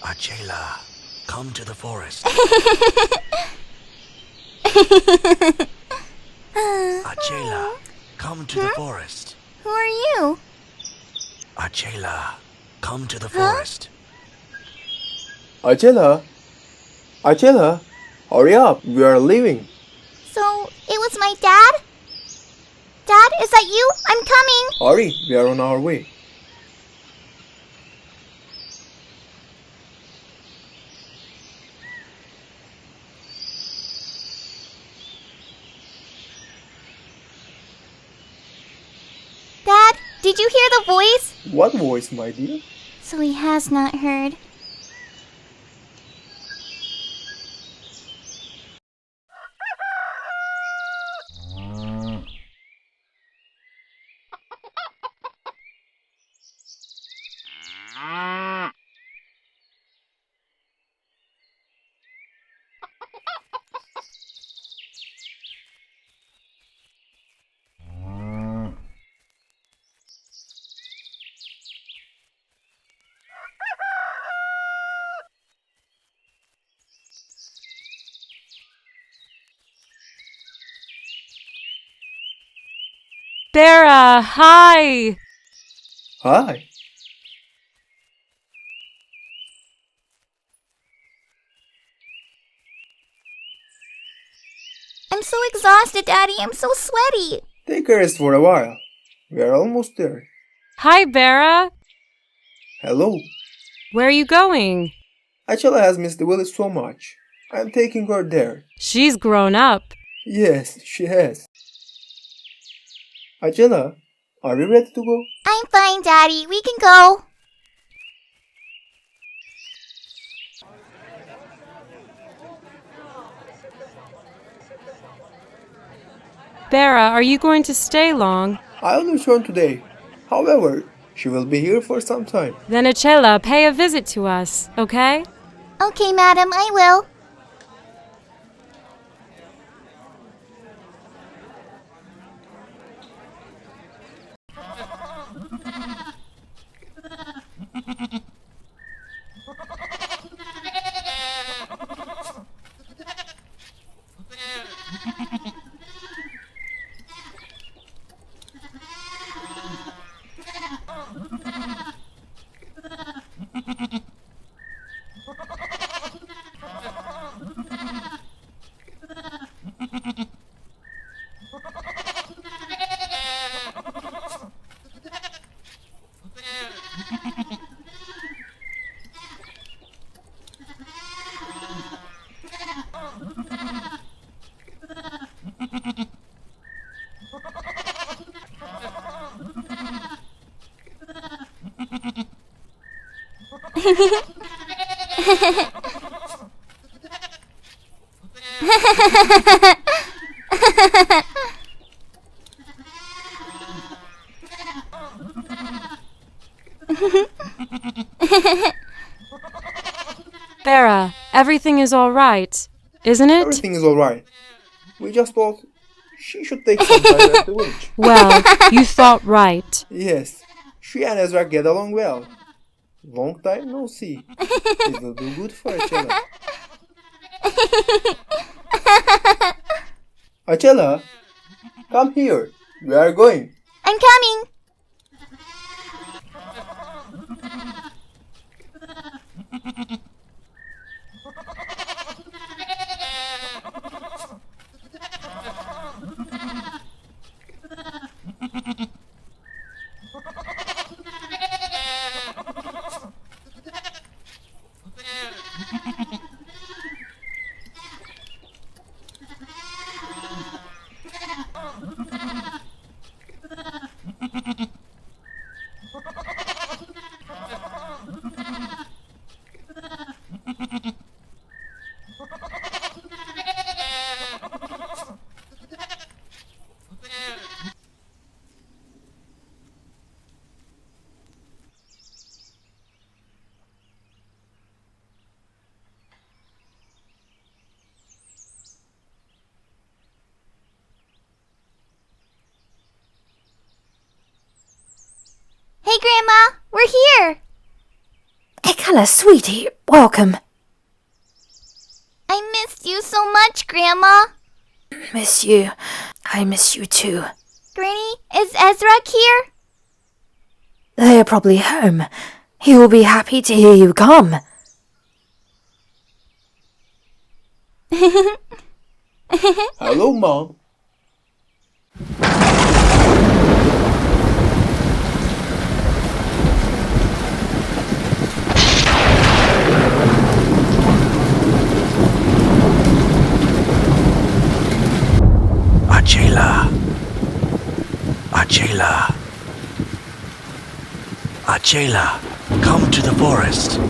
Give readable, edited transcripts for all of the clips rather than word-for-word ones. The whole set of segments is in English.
Açela, come to the forest. Açela, come to the forest. Who are you? Açela, come to the forest. Açela! Açela! Hurry up, we are leaving. So, it was my dad? Dad, is that you? I'm coming! Hurry, we are on our way. Dad, did you hear the voice? What voice, my dear? So he has not heard. Bera, hi! Hi. I'm so exhausted, Daddy. I'm so sweaty. Take a rest for a while. We are almost there. Hi, Bera! Hello. Where are you going? Açela has missed the village so much. I am taking her there. She's grown up. Yes, she has. Açela, are you ready to go? I'm fine, Daddy. We can go. Bera, are you going to stay long? I'll return today. However, she will be here for some time. Then Açela, pay a visit to us, okay? Okay, madam, I will. Bera, everything is all right, isn't it? Everything is alright. We just thought she should take some time at the village. Well, you thought right. Yes, she and Ezra get along well. Long time no see. It will do good for Açela. Açela, come here. We are going. I'm coming. Açela, sweetie, welcome. I missed you so much, Grandma. Miss you. I miss you too. Granny, is Ezra here? They are probably home. He will be happy to hear you come. Hello, Mom. Açela. Açela. Açela, come to the forest.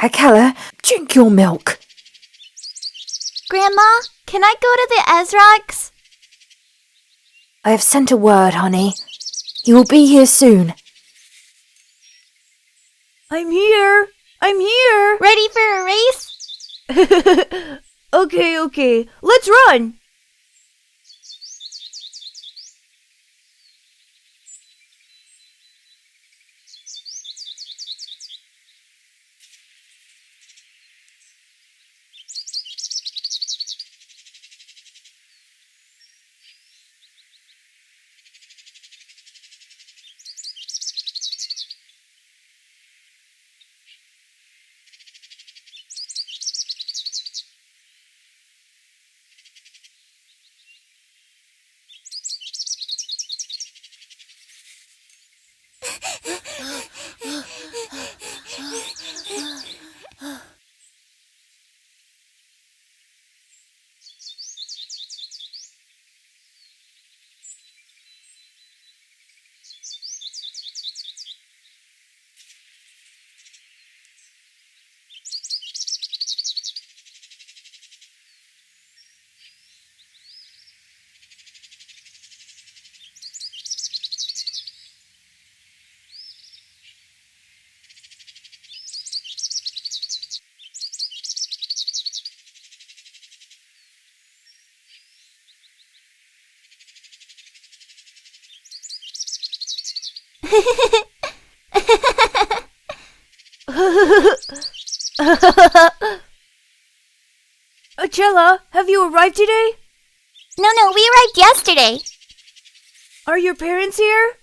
Açela, drink your milk. Grandma, can I go to the Ezra's? I have sent a word, honey. He will be here soon. I'm here. I'm here. Ready for a race? Okay. Let's run. Açela, have you arrived today? No, we arrived yesterday. Are your parents here?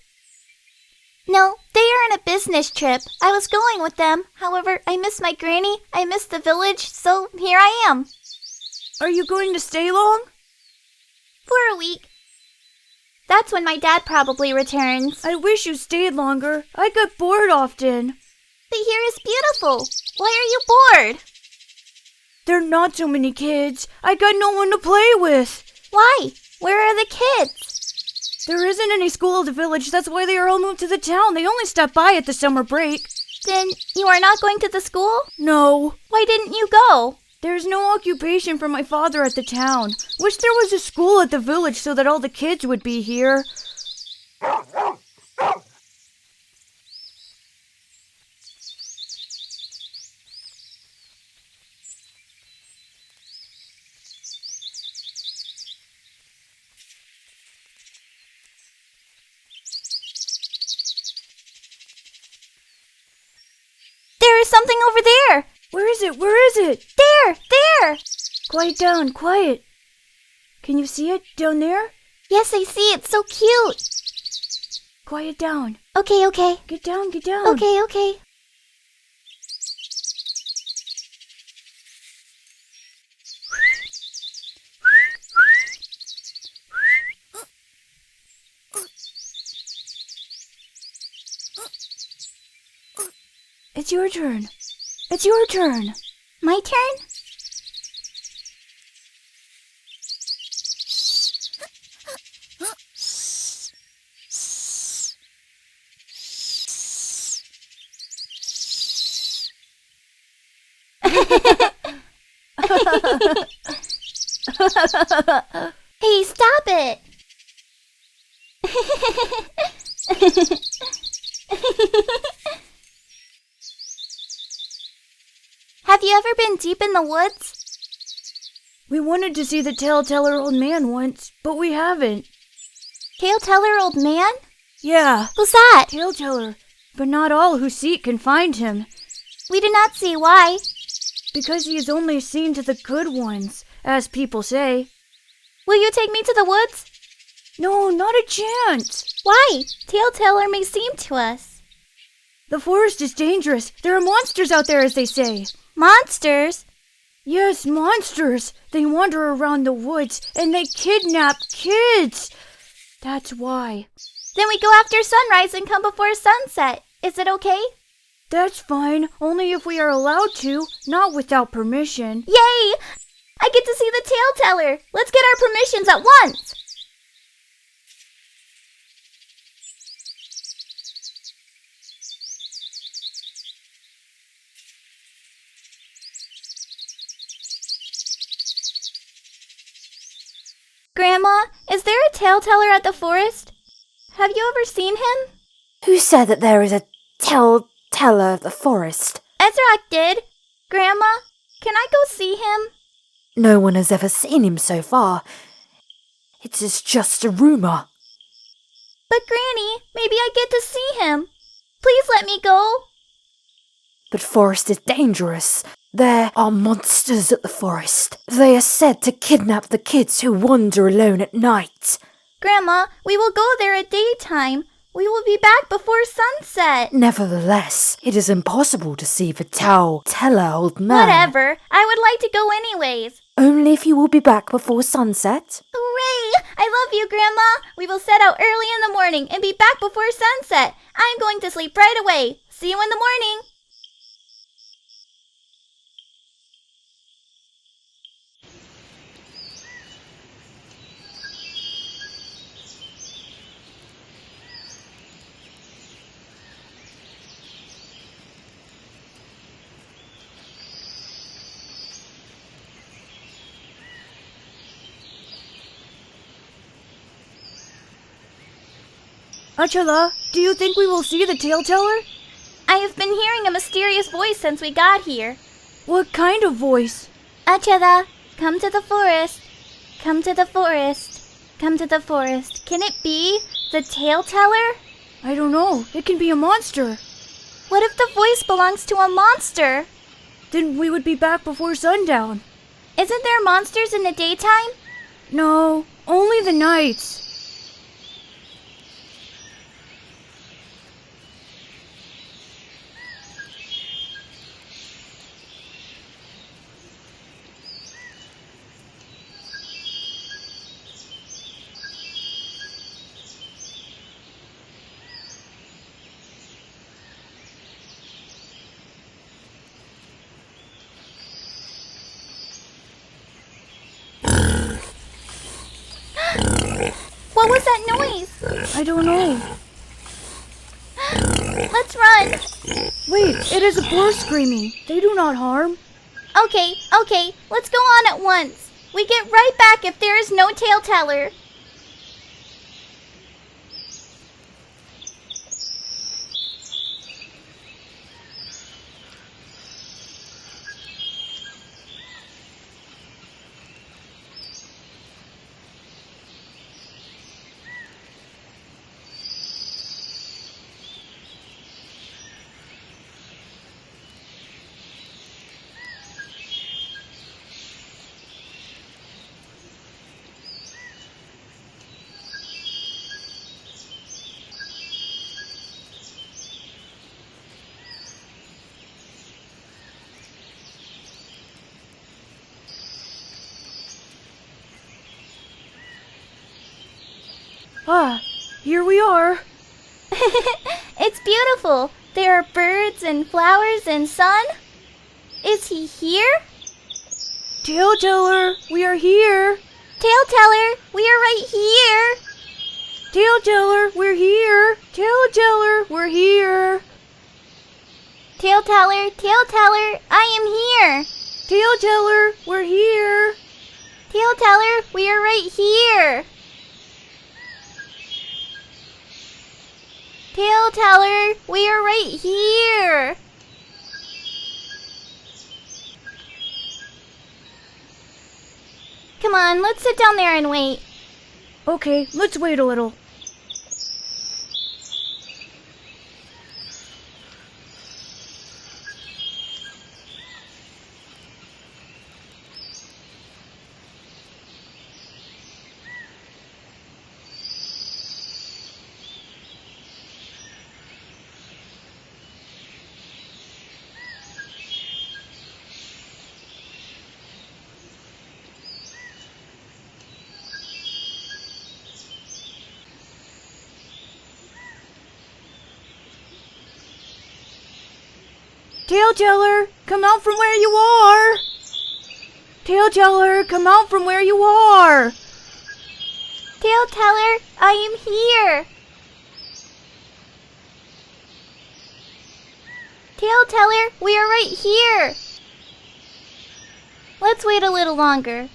No, they are on a business trip. I was going with them. However, I miss my granny, I miss the village, so here I am. Are you going to stay long? For a week. That's when my dad probably returns. I wish you stayed longer. I get bored often. But here is beautiful. Why are you bored? There are not so many kids. I got no one to play with. Why? Where are the kids? There isn't any school at the village. That's why they are all moved to the town. They only stop by at the summer break. Then you are not going to the school? No. Why didn't you go? There's no occupation for my father at the town. Wish there was a school at the village so that all the kids would be here. There is something over there. Where is it? Where is it? There. Quiet down, quiet. Can you see it down there? Yes, I see. It's so cute. quiet down. Okay, okay. Get down, get down. Okay, okay. It's your turn. It's your turn. My turn? Hey, stop it! Have you ever been deep in the woods? We wanted to see the Taleteller old man once, but we haven't. Taleteller old man? Yeah, Who's that? Taleteller. But not all who seek can find him, We do not see why. because he is only seen to the good ones, as people say. Will you take me to the woods? No, not a chance. Why? Taleteller may seem to us. The forest is dangerous. There are monsters out there, as they say. Monsters? Yes, monsters. They wander around the woods, and they kidnap kids. That's why. Then we go after sunrise and come before sunset. Is it okay? That's fine, only if we are allowed to, not without permission. Yay! I get to see the Taleteller. Let's get our permissions at once. Grandma, is there a Taleteller at the forest? Have you ever seen him? Who said that there is a taleteller of the forest? Ezra did. Grandma, can I go see him? No one has ever seen him so far. It is just a rumor. But Granny, maybe I get to see him. Please let me go. But forest is dangerous. There are monsters at the forest. They are said to kidnap the kids who wander alone at night. Grandma, we will go there at daytime. We will be back before sunset. Nevertheless, it is impossible to see the taleteller old man. Whatever. I would like to go anyways. Only if you will be back before sunset. Hooray! I love you, Grandma. We will set out early in the morning and be back before sunset. I'm going to sleep right away. See you in the morning. Açela, do you think we will see the Taleteller? I have been hearing a mysterious voice since we got here. What kind of voice? Açela, come to the forest. Come to the forest. Come to the forest. Can it be the Taleteller? I don't know. It can be a monster. What if the voice belongs to a monster? Then we would be back before sundown. Isn't there monsters in the daytime? No, only the nights. What was that noise? I don't know. Let's run. Wait, it is a boar screaming. They do not harm. Okay, let's go on at once. We get right back if there is no Taleteller. Here we are. It's beautiful. There are birds and flowers and sun. Is he here? Taleteller, we are here. Taleteller, we are right here. Taleteller, we're here. Taleteller, we're here. Taleteller, I am here. Taleteller, we're here. Taleteller, we are right here. Taleteller, we are right here. Come on, let's sit down there and wait. Okay, let's wait a little. Taleteller, come out from where you are! Taleteller, come out from where you are! Taleteller, I am here. Taleteller, we are right here. Let's wait a little longer.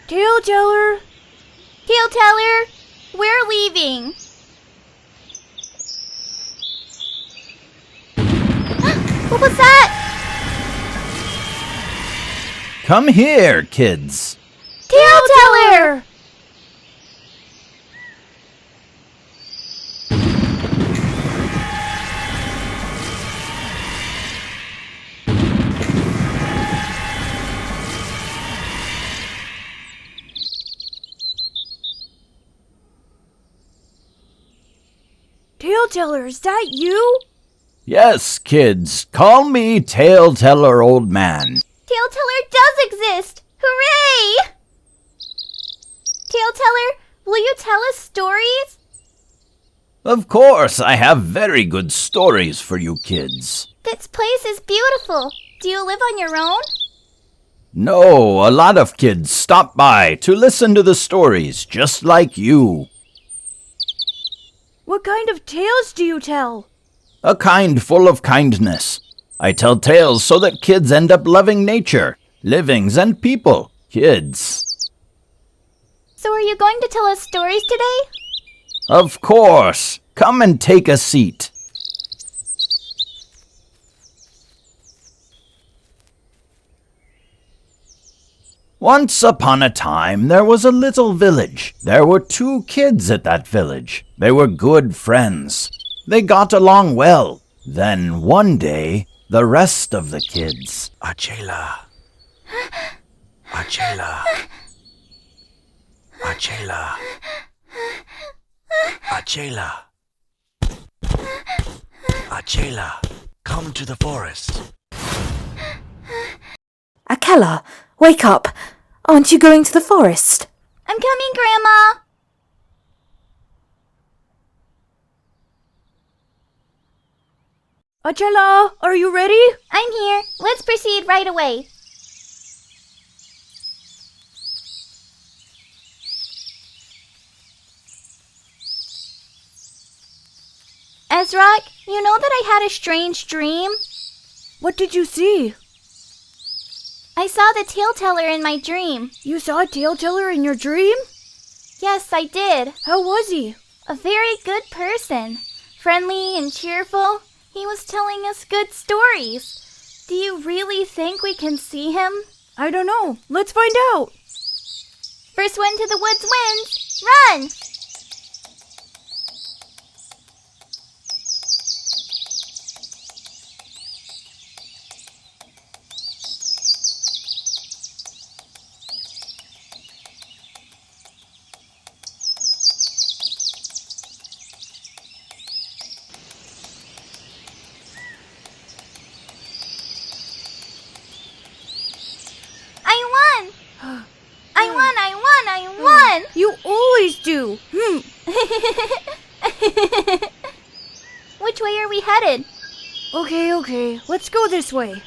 Taleteller! Taleteller, we're leaving. What was that? Come here, kids. Taleteller! Taleteller, is that you? Yes, kids, call me Taleteller, old man. Taleteller does exist! Hooray! Taleteller, will you tell us stories? Of course, I have very good stories for you kids. This place is beautiful. Do you live on your own? No, a lot of kids stop by to listen to the stories, just like you. What kind of tales do you tell? A kind full of kindness. I tell tales so that kids end up loving nature, livings, and people. Kids. So are you going to tell us stories today? Of course. Come and take a seat. Once upon a time, there was a little village. There were 2 kids at that village. They were good friends. They got along well. Then one day, the rest of the kids... Açela. Açela. Açela. Açela. Açela, come to the forest. Açela, wake up. Aren't you going to the forest? I'm coming, Grandma. Açela, are you ready? I'm here. Let's proceed right away. Ezra, you know that I had a strange dream? What did you see? I saw the Taleteller in my dream. You saw a Taleteller in your dream? Yes, I did. How was he? A very good person. Friendly and cheerful. He was telling us good stories. Do you really think we can see him? I don't know. Let's find out. First one to the woods wins. Run! Okay. Let's go this way.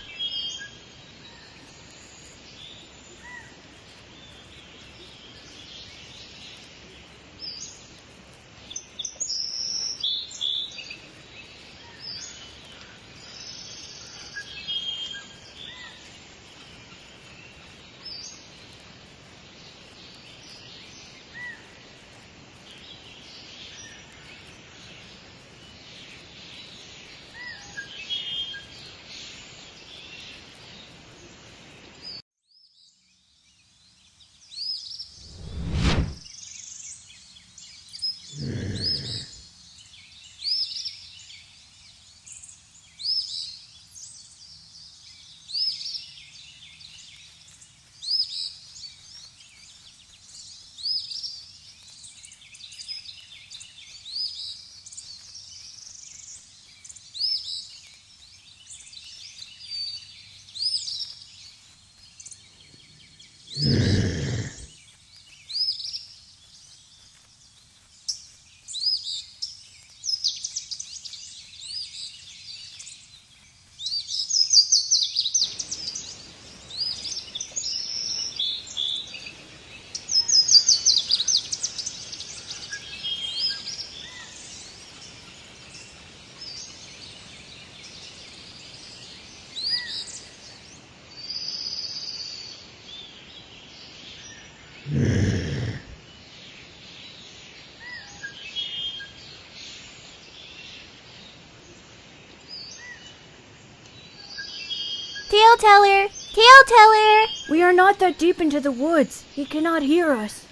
Taleteller! We are not that deep into the woods. He cannot hear us.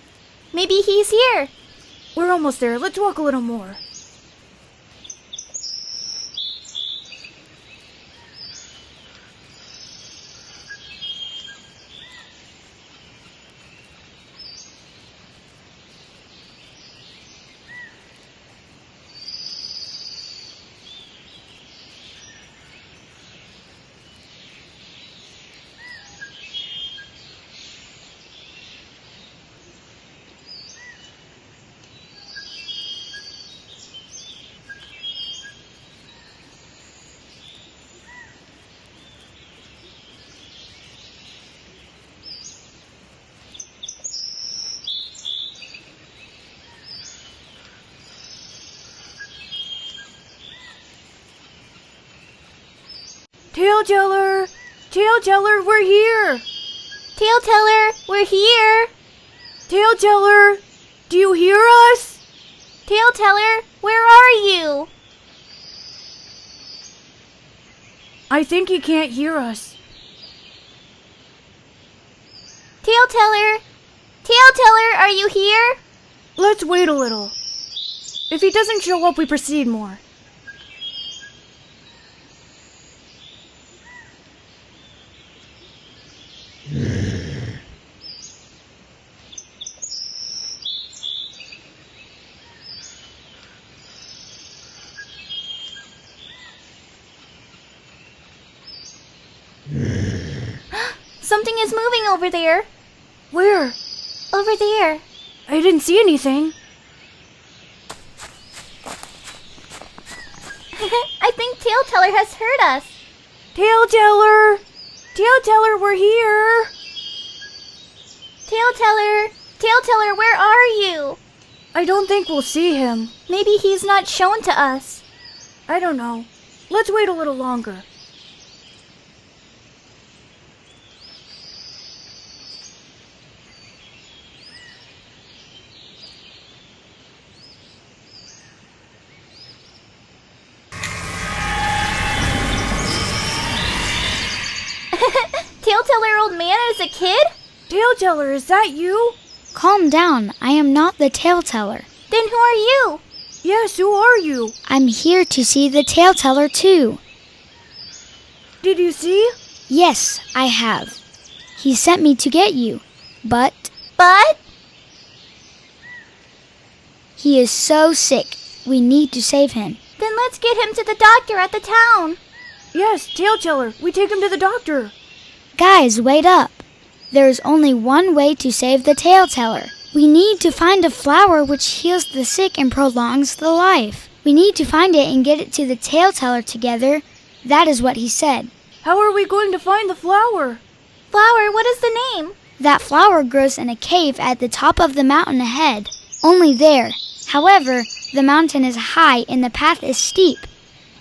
Maybe he's here. We're almost there. Let's walk a little more. Taleteller, we're here! Taleteller, we're here! Taleteller, do you hear us? Taleteller, where are you? I think he can't hear us. Taleteller, are you here? Let's wait a little. If he doesn't show up, we proceed more. Something is moving over there. Where? Over there. I didn't see anything. I think Taleteller has heard us. Taleteller, we're here. Taleteller, where are you? I don't think we'll see him. Maybe he's not shown to us. I don't know. Let's wait a little longer. Taleteller, old man, is a kid? Taleteller, is that you? Calm down. I am not the Taleteller. Then who are you? Yes, who are you? I'm here to see the Taleteller too. Did you see? Yes, I have. He sent me to get you, but But? he is so sick. We need to save him. Then let's get him to the doctor at the town. Yes, Taleteller, we take him to the doctor. Guys, wait up. There is only one way to save the Taleteller. We need to find a flower which heals the sick and prolongs the life. We need to find it and get it to the Taleteller together. That is what he said. How are we going to find the flower? Flower, what is the name? That flower grows in a cave at the top of the mountain ahead. Only there. However, the mountain is high and the path is steep.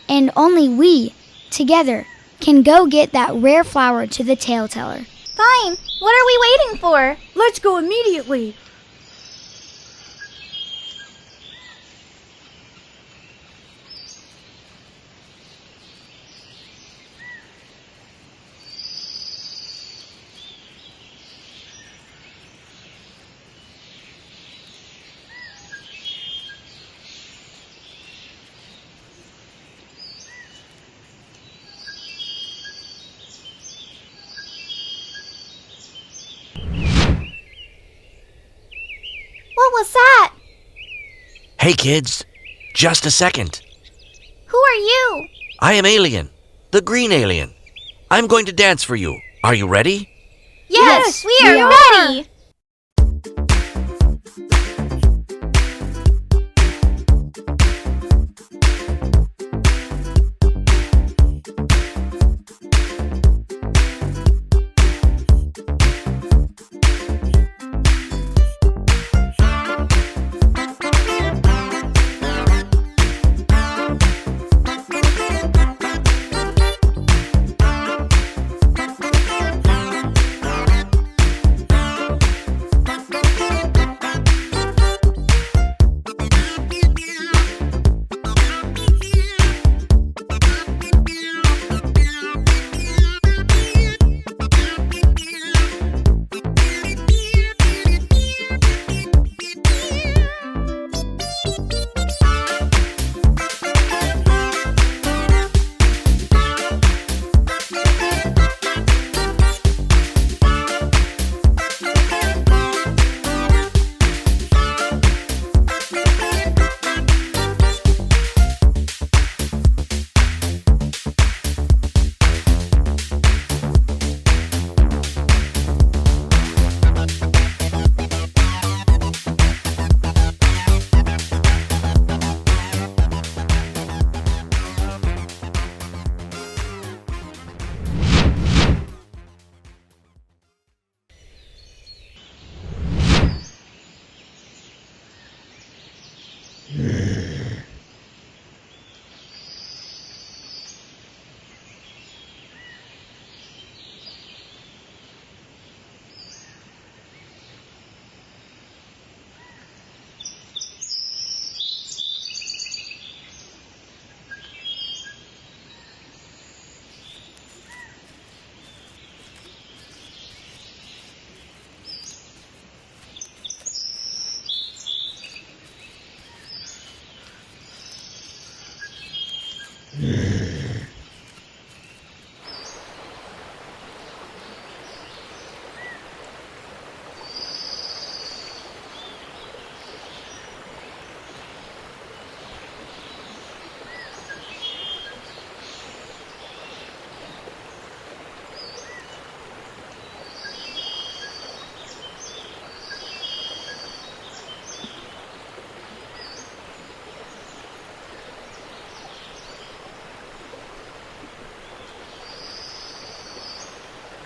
And only we, together, can go get that rare flower to the Taleteller. Fine. What are we waiting for? Let's go immediately. What was that? Hey kids, just a second. Who are you? I am Alien, the green alien. I'm going to dance for you. Are you ready? Yes, we are ready.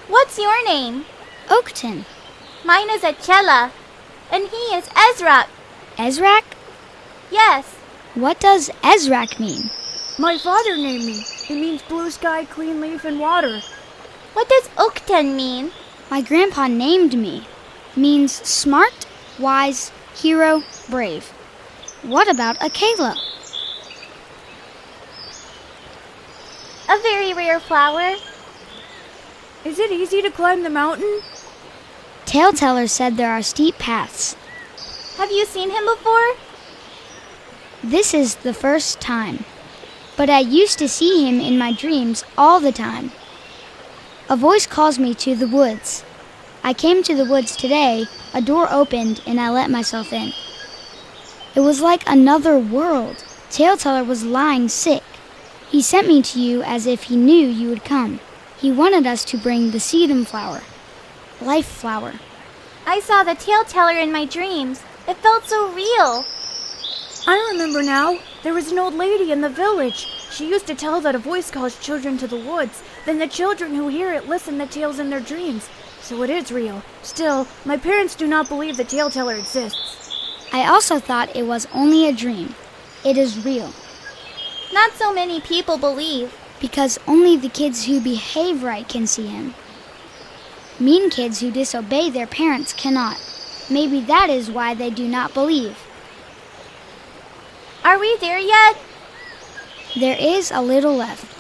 What's your name? Oakton. Mine is Açela. And he is Ezrak. Ezrak? Yes. What does Ezrak mean? My father named me. It means blue sky, clean leaf, and water. What does Oakton mean? My grandpa named me. Means smart, wise, hero, brave. What about Açela? A very rare flower. Is it easy to climb the mountain? Taleteller said there are steep paths. Have you seen him before? This is the first time. But I used to see him in my dreams all the time. A voice calls me to the woods. I came to the woods today, a door opened, and I let myself in. It was like another world. Taleteller was lying sick. He sent me to you as if he knew you would come. He wanted us to bring the sedum flower, life flower. I saw the Taleteller in my dreams. It felt so real. I remember now. There was an old lady in the village. She used to tell that a voice calls children to the woods. Then the children who hear it listen to tales in their dreams. So it is real. Still, my parents do not believe the Taleteller exists. I also thought it was only a dream. It is real. Not so many people believe. Because only the kids who behave right can see him. Mean kids who disobey their parents cannot. Maybe that is why they do not believe. Are we there yet? There is a little left.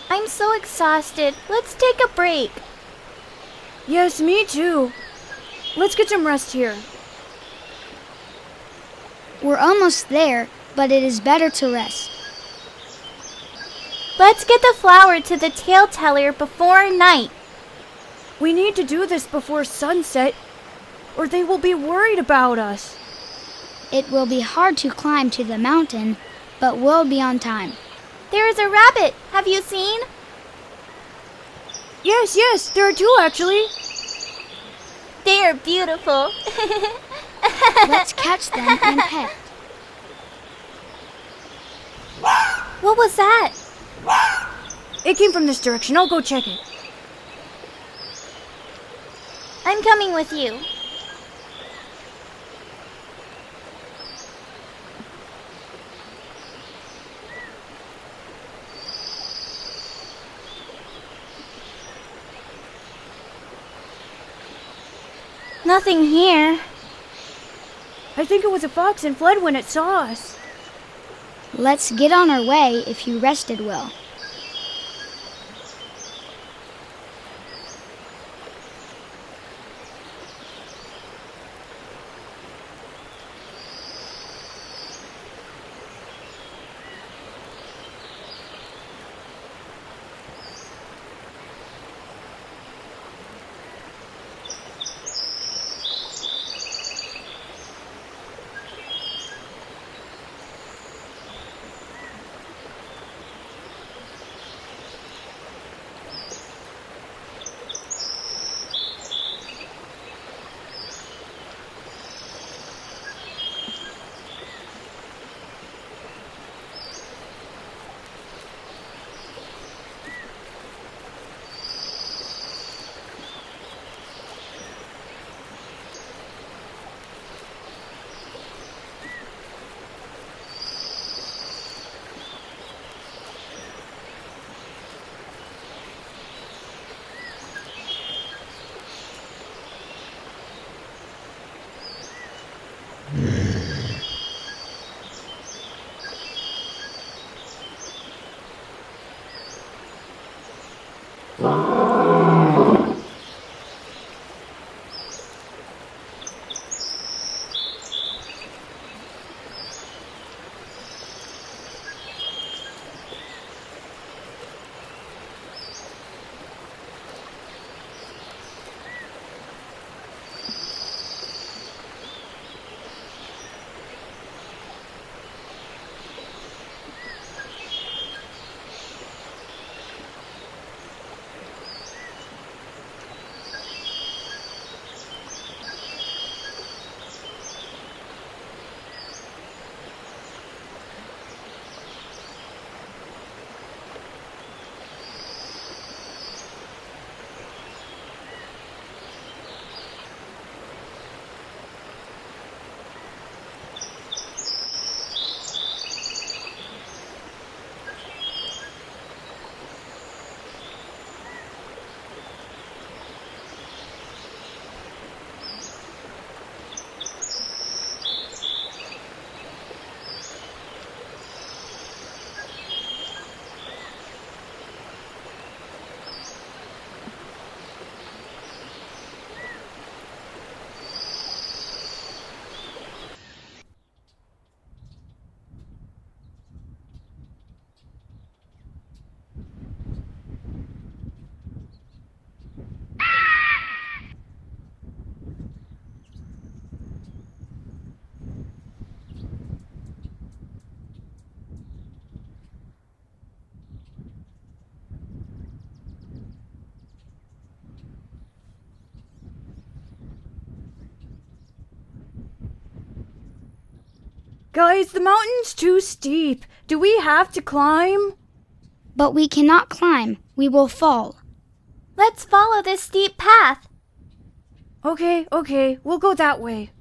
I'm so exhausted. Let's take a break. Yes, me too. Let's get some rest here. We're almost there, but it is better to rest. Let's get the flower to the Taleteller before night. We need to do this before sunset, or they will be worried about us. It will be hard to climb to the mountain, but we'll be on time. There is a rabbit. Have you seen? Yes, there are two actually. They are beautiful. Let's catch them and pet. What was that? It came from this direction. I'll go check it. I'm coming with you. Nothing here. I think it was a fox and fled when it saw us. Let's get on our way if you rested well. Guys, the mountain's too steep. Do we have to climb? But we cannot climb. We will fall. Let's follow this steep path. Okay, we'll go that way.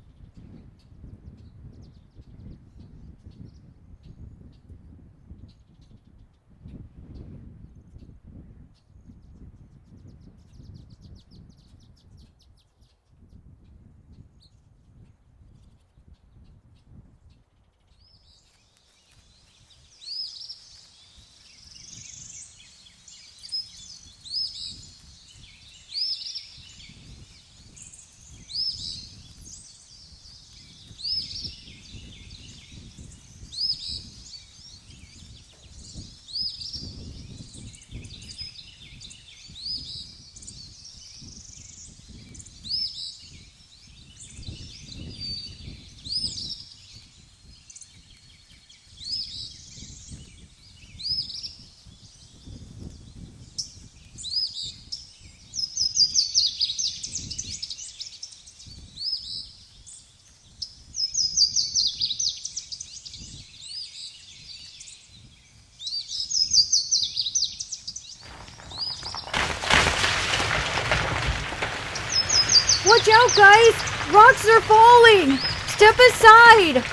Watch out, guys! Rocks are falling! Step aside!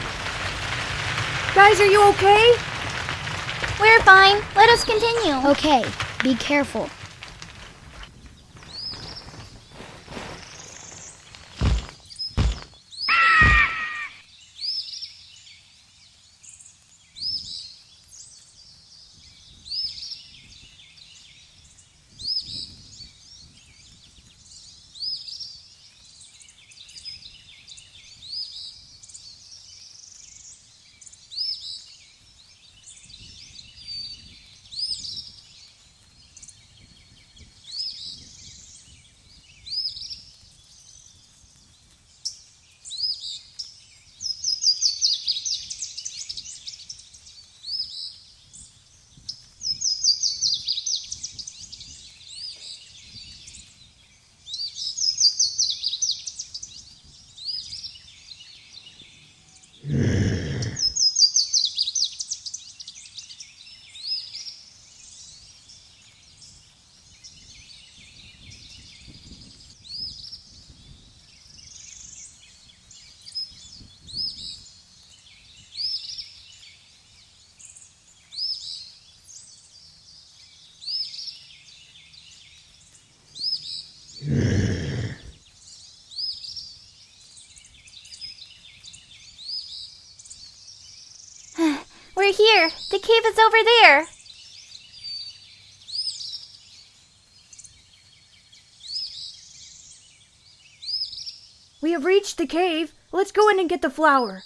Guys, are you okay? We're fine. Let us continue. Okay, be careful. We're here. The cave is over there. We have reached the cave. Let's go in and get the flower.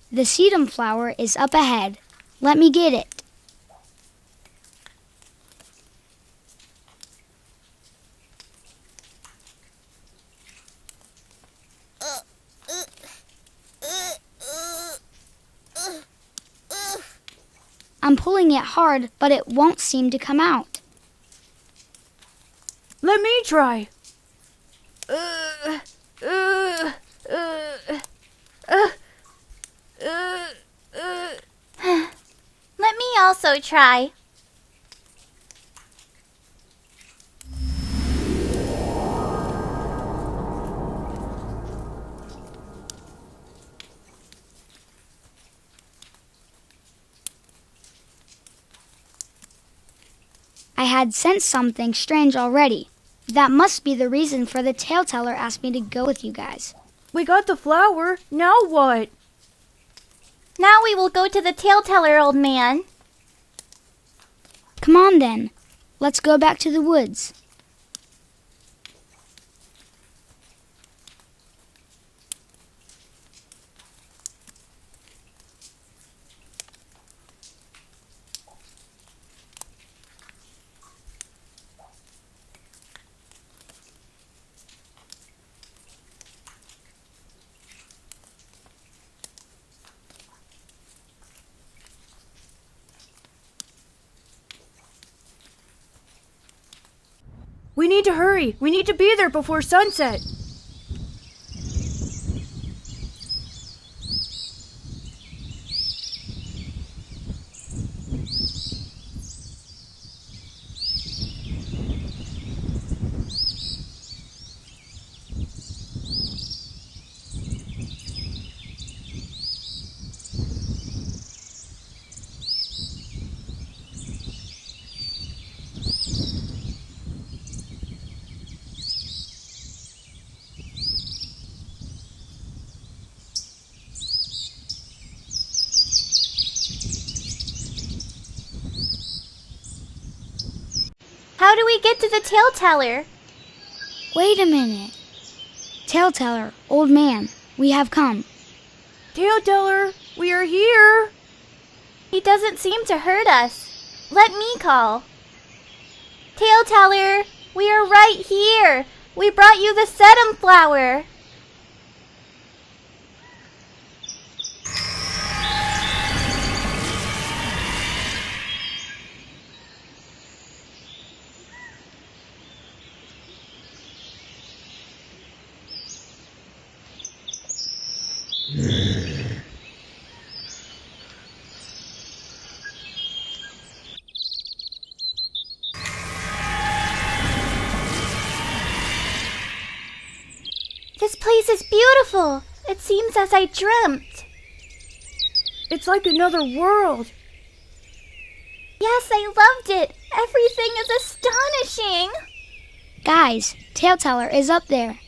The sedum flower is up ahead. Let me get it. I'm pulling it hard, but it won't seem to come out. Let me try. Let me also try. I had sensed something strange already. That must be the reason for the Taleteller asked me to go with you guys. We got the flower. Now what? Now we will go to the Taleteller, old man. Come on then. Let's go back to the woods. We need to hurry. We need to be there before sunset. How do we get to the Taleteller? Wait a minute. Taleteller, old man, we have come. Taleteller, we are here. He doesn't seem to hurt us. Let me call. Taleteller, we are right here. We brought you the sedum flower. This place is beautiful. It seems as I dreamt. It's like another world. Yes, I loved it. Everything is astonishing. Guys, Taleteller is up there.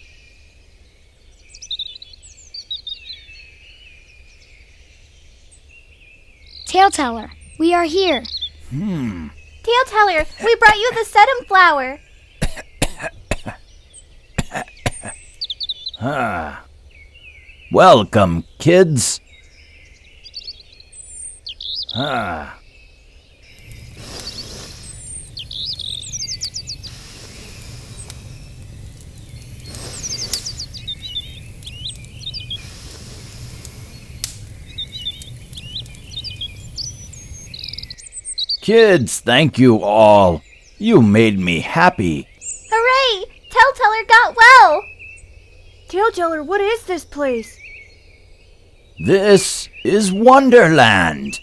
Taleteller, we are here. Taleteller, we brought you the sedum flower. Welcome, kids. Kids, thank you all. You made me happy. Hooray! Taleteller got well. Taleteller, what is this place? This is Wonderland.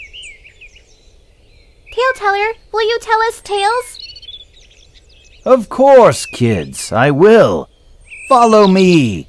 Taleteller, will you tell us tales? Of course, kids, I will. Follow me.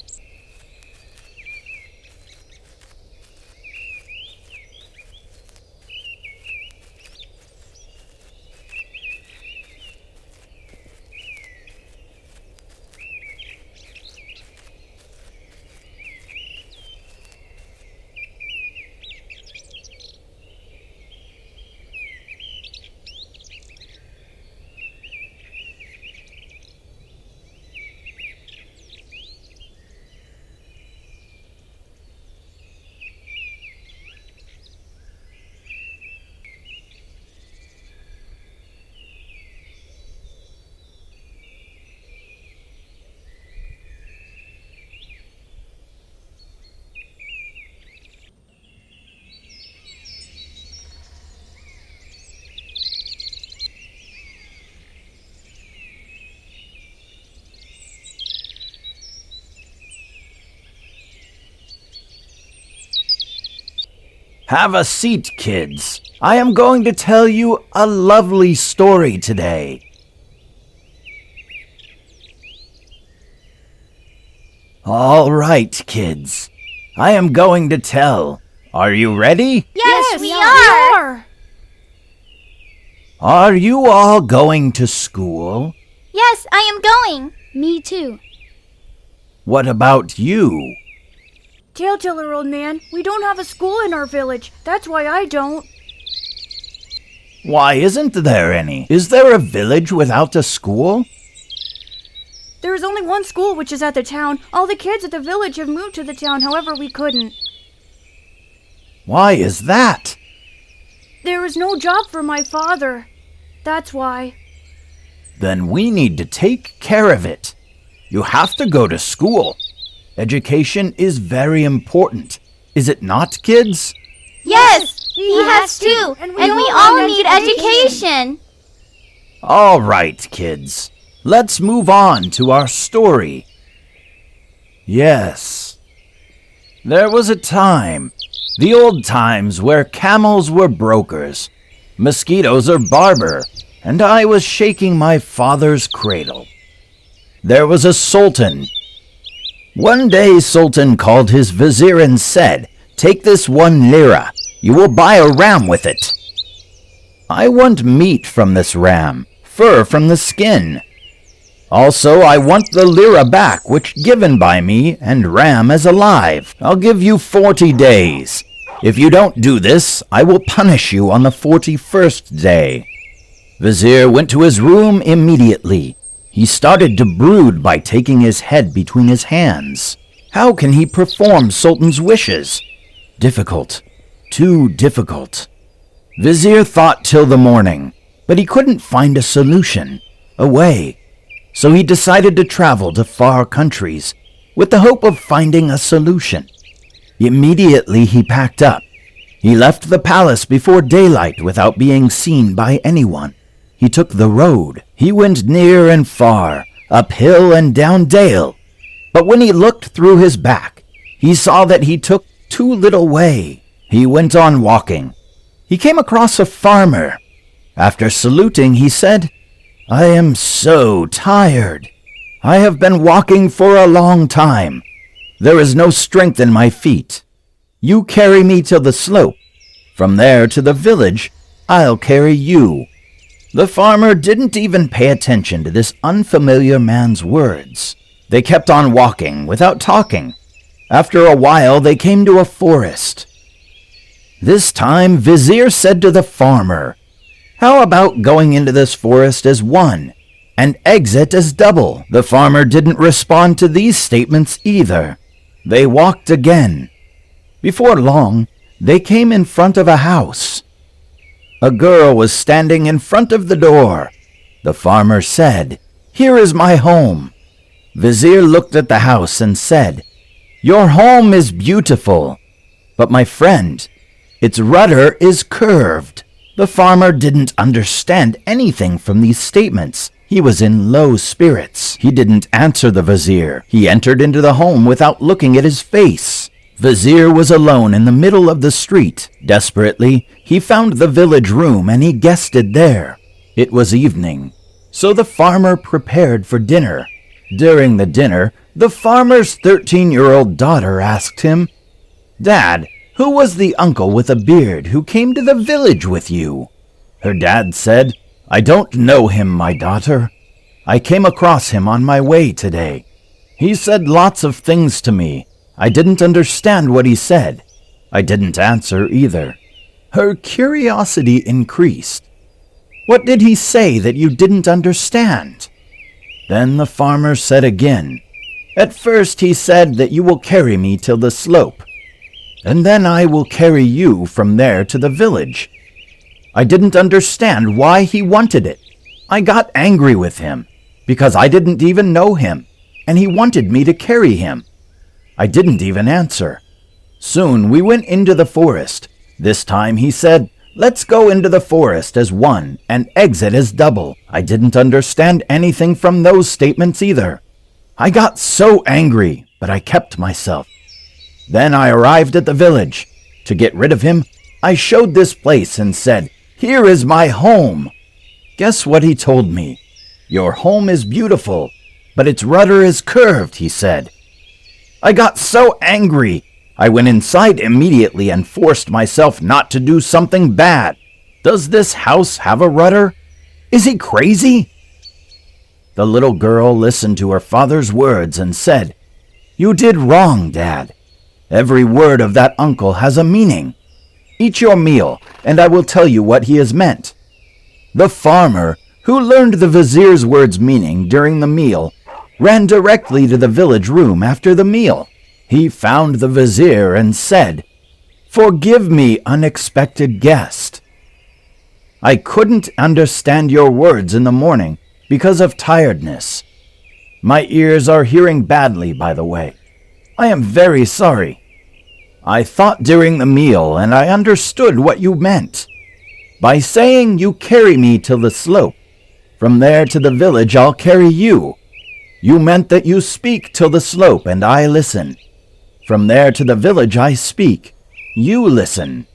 Have a seat, kids. I am going to tell you a lovely story today. All right, kids. I am going to tell. Are you ready? Yes, we We are. are. Are you all going to school? Yes, I am going. Me too. What about you? Taleteller, old man, we don't have a school in our village. That's why I don't. Why isn't there any? Is there a village without a school? There is only one school, which is at the town. All the kids at the village have moved to the town, however, we couldn't. Why is that? There is no job for my father. That's why. Then we need to take care of it. You have to go to school. Education is very important. Is it not, kids? Yes, he has too. And we all need education. All right, kids. Let's move on to our story. Yes. There was a time, the old times, where camels were brokers, mosquitoes a barber, and I was shaking my father's cradle. There was a sultan. One day Sultan called his vizier and said, "Take this 1 lira. You will buy a ram with it." "I want meat from this ram, fur from the skin. Also, I want the lira back which given by me, and ram as alive. I'll give you 40 days. If you don't do this, I will punish you on the 41st day." Vizier went to his room immediately. He started to brood by taking his head between his hands. How can he perform Sultan's wishes? Difficult. Too difficult. Vizier thought till the morning, but he couldn't find a solution, a way. So he decided to travel to far countries with the hope of finding a solution. Immediately he packed up. He left the palace before daylight without being seen by anyone. He took the road. He went near and far, up hill and down dale. But when he looked through his back, he saw that he took too little way. He went on walking. He came across a farmer. After saluting, he said, "I am so tired. I have been walking for a long time. There is no strength in my feet. You carry me to the slope. From there to the village, I'll carry you." The farmer didn't even pay attention to this unfamiliar man's words. They kept on walking without talking. After a while, they came to a forest. This time, Vizier said to the farmer, "How about going into this forest as one and exit as double?" The farmer didn't respond to these statements either. They walked again. Before long, they came in front of a house. A girl was standing in front of the door. The farmer said, "Here is my home." Vizier looked at the house and said, "Your home is beautiful, but my friend, its rudder is curved." The farmer didn't understand anything from these statements. He was in low spirits. He didn't answer the vizier. He entered into the home without looking at his face. Vizier was alone in the middle of the street. Desperately, he found the village room and he guested there. It was evening, so the farmer prepared for dinner. During the dinner, the farmer's 13-year-old daughter asked him, "Dad, who was the uncle with a beard who came to the village with you?" Her dad said, "I don't know him, my daughter. I came across him on my way today. He said lots of things to me. I didn't understand what he said. I didn't answer either." Her curiosity increased. "What did he say that you didn't understand?" Then the farmer said again, "At first he said that you will carry me till the slope, and then I will carry you from there to the village. I didn't understand why he wanted it. I got angry with him, because I didn't even know him, and he wanted me to carry him. I didn't even answer. Soon we went into the forest. This time he said, 'Let's go into the forest as one and exit as double.' I didn't understand anything from those statements either. I got so angry, but I kept myself. Then I arrived at the village. To get rid of him, I showed this place and said, 'Here is my home.' Guess what he told me? 'Your home is beautiful, but its rudder is curved,' he said. I got so angry. I went inside immediately and forced myself not to do something bad. Does this house have a rudder? Is he crazy?" The little girl listened to her father's words and said, "You did wrong, Dad. Every word of that uncle has a meaning. Eat your meal, and I will tell you what he has meant." The farmer, who learned the vizier's words' meaning during the meal, ran directly to the village room after the meal. He found the vizier and said, "Forgive me, unexpected guest. I couldn't understand your words in the morning because of tiredness. My ears are hearing badly, by the way. I am very sorry. I thought during the meal and I understood what you meant. By saying you carry me till the slope, from there to the village I'll carry you. You meant that you speak till the slope and I listen. From there to the village I speak. You listen.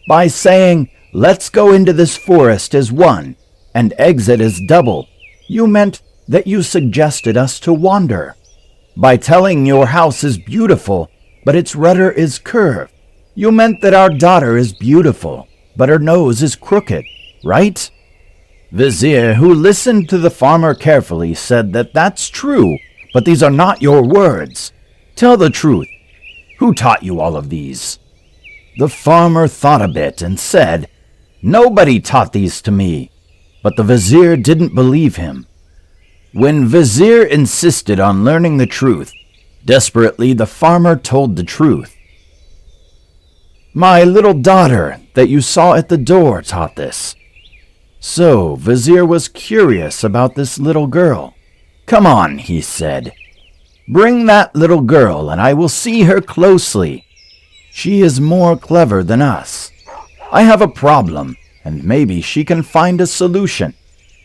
By saying, 'Let's go into this forest as one and exit as double,' you meant that you suggested us to wander. By telling your house is beautiful, but its rudder is curved, you meant that our daughter is beautiful, but her nose is crooked, right?" Vizier, who listened to the farmer carefully, said that that's true, but these are not your words. Tell the truth. Who taught you all of these? The farmer thought a bit and said, "Nobody taught these to me." But the vizier didn't believe him. When Vizier insisted on learning the truth, desperately the farmer told the truth. "My little daughter that you saw at the door taught this." So Vizier was curious about this little girl. "Come on," he said. "Bring that little girl and I will see her closely. She is more clever than us. I have a problem, and maybe she can find a solution."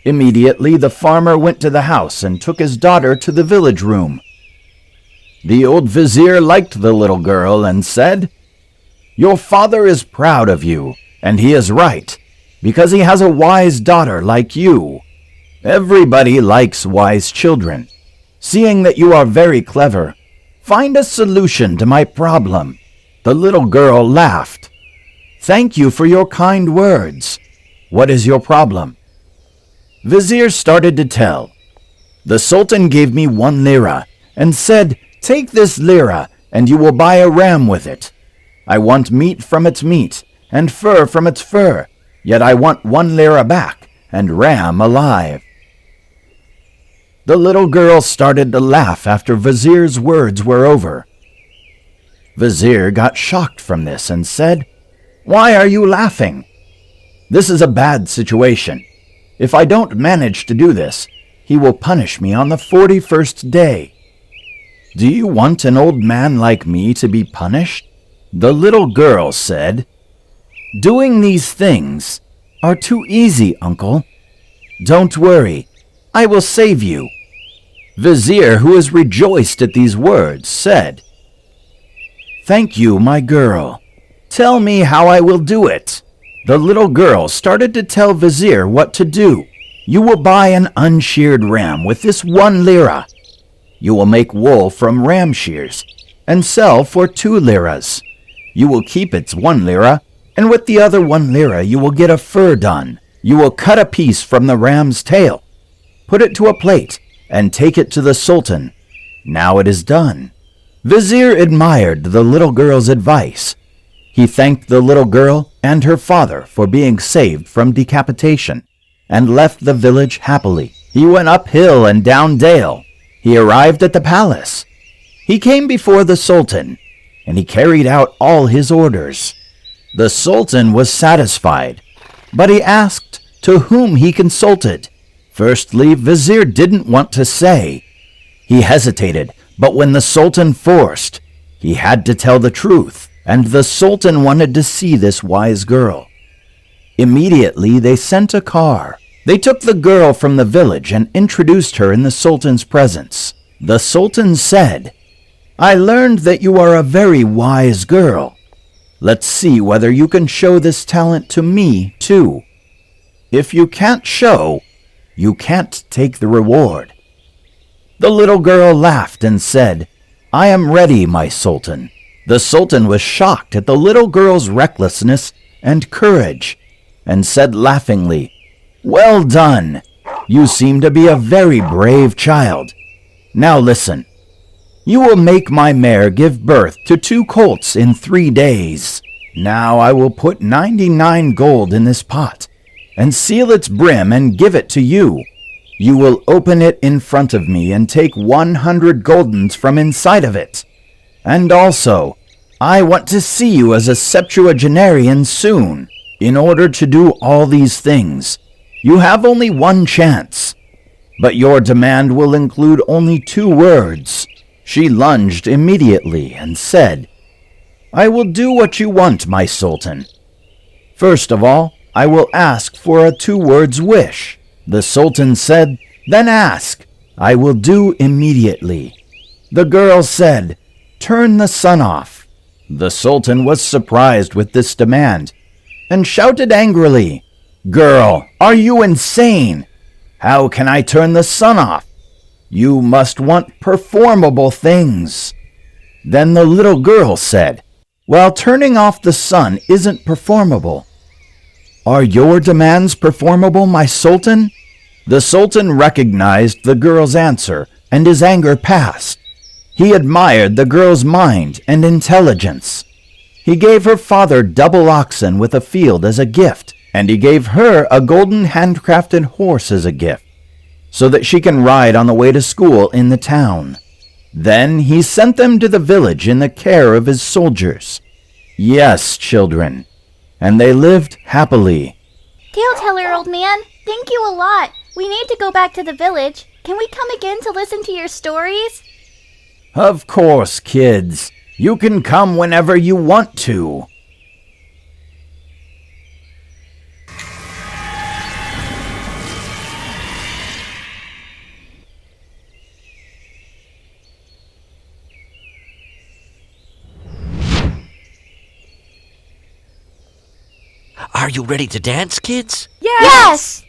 Immediately the farmer went to the house and took his daughter to the village room. The old vizier liked the little girl and said, "Your father is proud of you, and he is right, because he has a wise daughter like you. Everybody likes wise children. Seeing that you are very clever, find a solution to my problem." The little girl laughed. "Thank you for your kind words. What is your problem?" Vizier started to tell. "The Sultan gave me 1 lira and said, 'Take this lira and you will buy a ram with it. I want meat from its meat and fur from its fur, yet I want 1 lira back and ram alive.'" The little girl started to laugh after Vizier's words were over. Vizier got shocked from this and said, "Why are you laughing? This is a bad situation. If I don't manage to do this, he will punish me on the 41st day. Do you want an old man like me to be punished?" The little girl said, "Doing these things are too easy, uncle. Don't worry. I will save you." Vizier, who was rejoiced at these words, said, "Thank you, my girl. Tell me how I will do it." The little girl started to tell Vizier what to do. "You will buy an unsheared ram with this 1 lira. You will make wool from ram shears and sell for 2 liras. You will keep its 1 lira, and with the other 1 lira you will get a fur done. You will cut a piece from the ram's tail, put it to a plate, and take it to the Sultan. Now it is done." Vizier admired the little girl's advice. He thanked the little girl and her father for being saved from decapitation, and left the village happily. He went up hill and down dale. He arrived at the palace. He came before the Sultan, and he carried out all his orders. The Sultan was satisfied, but he asked to whom he consulted. Firstly, Vizier didn't want to say. He hesitated, but when the Sultan forced, he had to tell the truth, and the Sultan wanted to see this wise girl. Immediately they sent a car. They took the girl from the village and introduced her in the Sultan's presence. The Sultan said, "I learned that you are a very wise girl. Let's see whether you can show this talent to me, too. If you can't show, you can't take the reward." The little girl laughed and said, "I am ready, my Sultan." The Sultan was shocked at the little girl's recklessness and courage, and said laughingly, "Well done. You seem to be a very brave child. Now listen. You will make my mare give birth to 2 colts in 3 days. Now I will put 99 gold in this pot, and seal its brim and give it to you. You will open it in front of me and take 100 goldens from inside of it. And also, I want to see you as a septuagenarian soon. In order to do all these things, you have only 1 chance. But your demand will include only 2 words." She lunged immediately and said, "I will do what you want, my Sultan. First of all, I will ask for a 2 words wish." The Sultan said, "Then ask. I will do immediately." The girl said, "Turn the sun off." The Sultan was surprised with this demand and shouted angrily, "Girl, are you insane? How can I turn the sun off? You must want performable things." Then the little girl said, "Well, turning off the sun isn't performable. Are your demands performable, my Sultan?" The Sultan recognized the girl's answer, and his anger passed. He admired the girl's mind and intelligence. He gave her father double oxen with a field as a gift, and he gave her a golden handcrafted horse as a gift, so that she can ride on the way to school in the town. Then he sent them to the village in the care of his soldiers. Yes, children, and they lived happily. Taleteller, old man, thank you a lot. We need to go back to the village. Can we come again to listen to your stories? Of course, kids. You can come whenever you want to. Are you ready to dance, kids? Yes!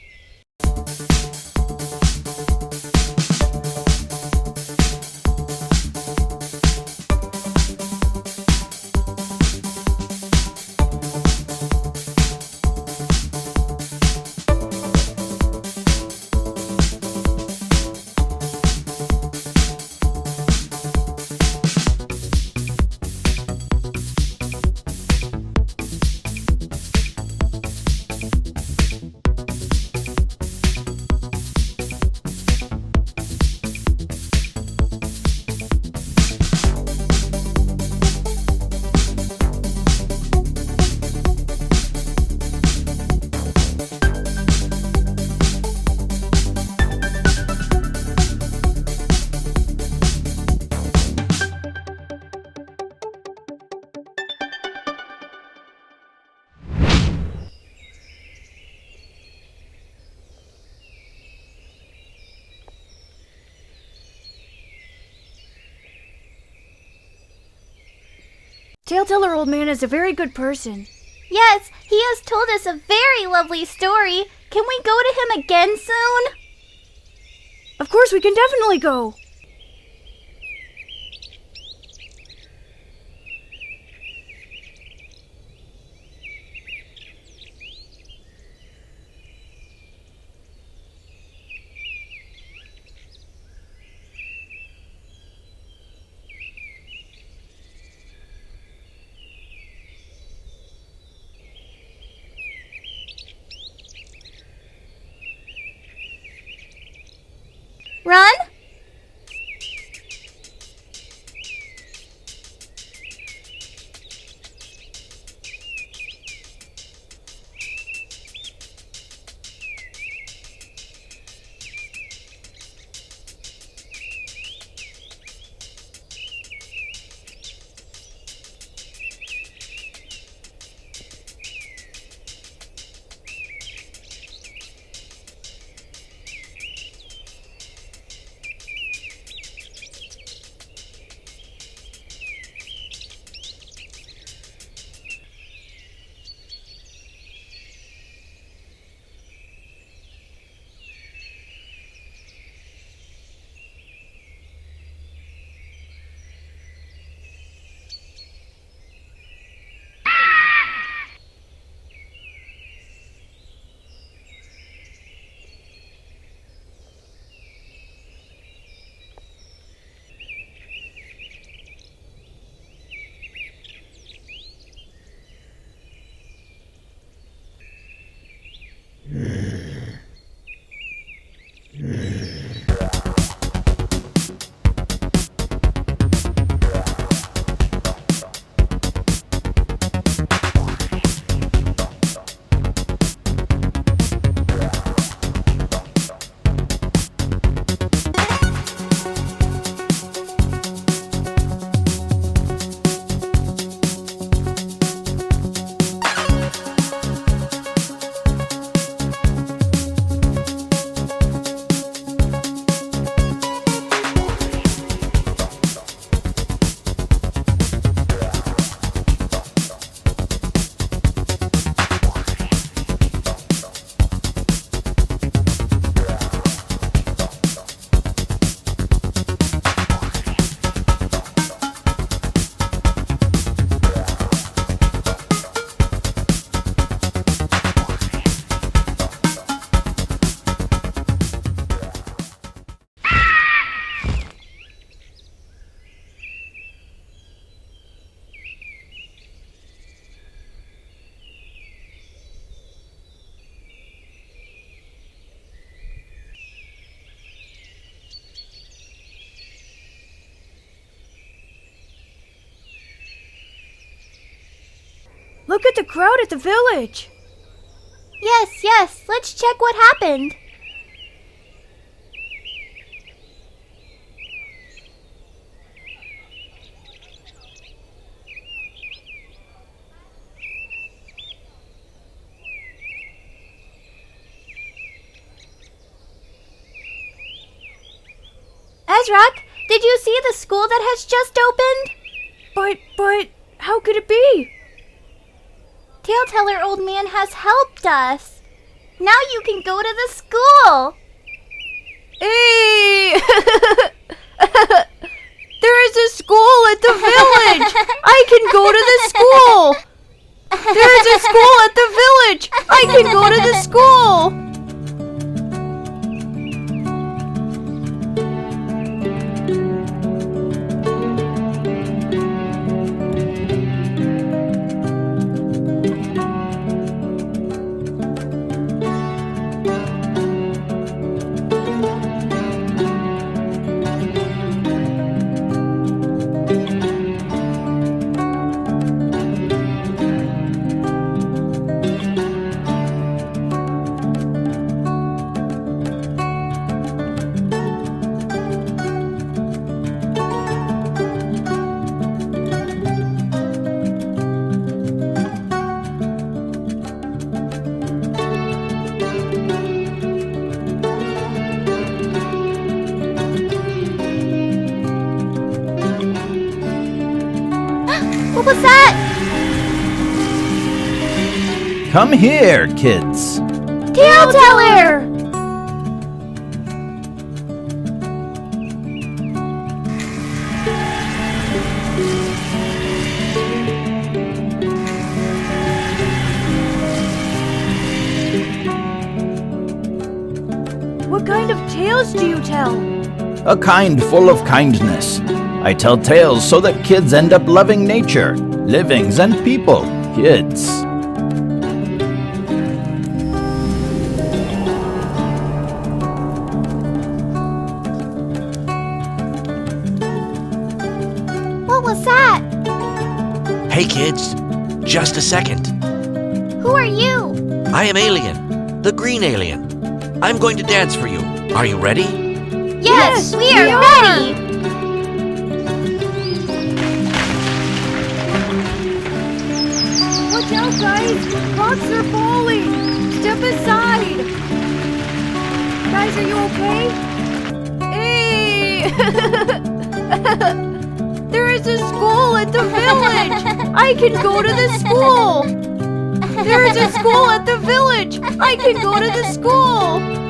Taleteller Old Man is a very good person. Yes, he has told us a very lovely story. Can we go to him again soon? Of course, we can definitely go. Run? Look at the crowd at the village. Yes, let's check what happened. Ezrak, did you see the school that has just opened? But, how could it be? Taleteller Old Man has helped us. Now you can go to the school. Hey! There is a school at the village! I can go to the school! There is a school at the village! I can go to the school! What was that? Come here, kids. Taleteller! What kind of tales do you tell? A kind full of kindness. I tell tales so that kids end up loving nature, livings, and people. Kids. What was that? Hey kids, just a second. Who are you? I am Alien, the green alien. I'm going to dance for you. Are you ready? Yes, we are ready! Watch out, guys! Rocks are falling! Step aside! Guys, are you okay? Hey! There is a school at the village! I can go to the school! There is a school at the village! I can go to the school!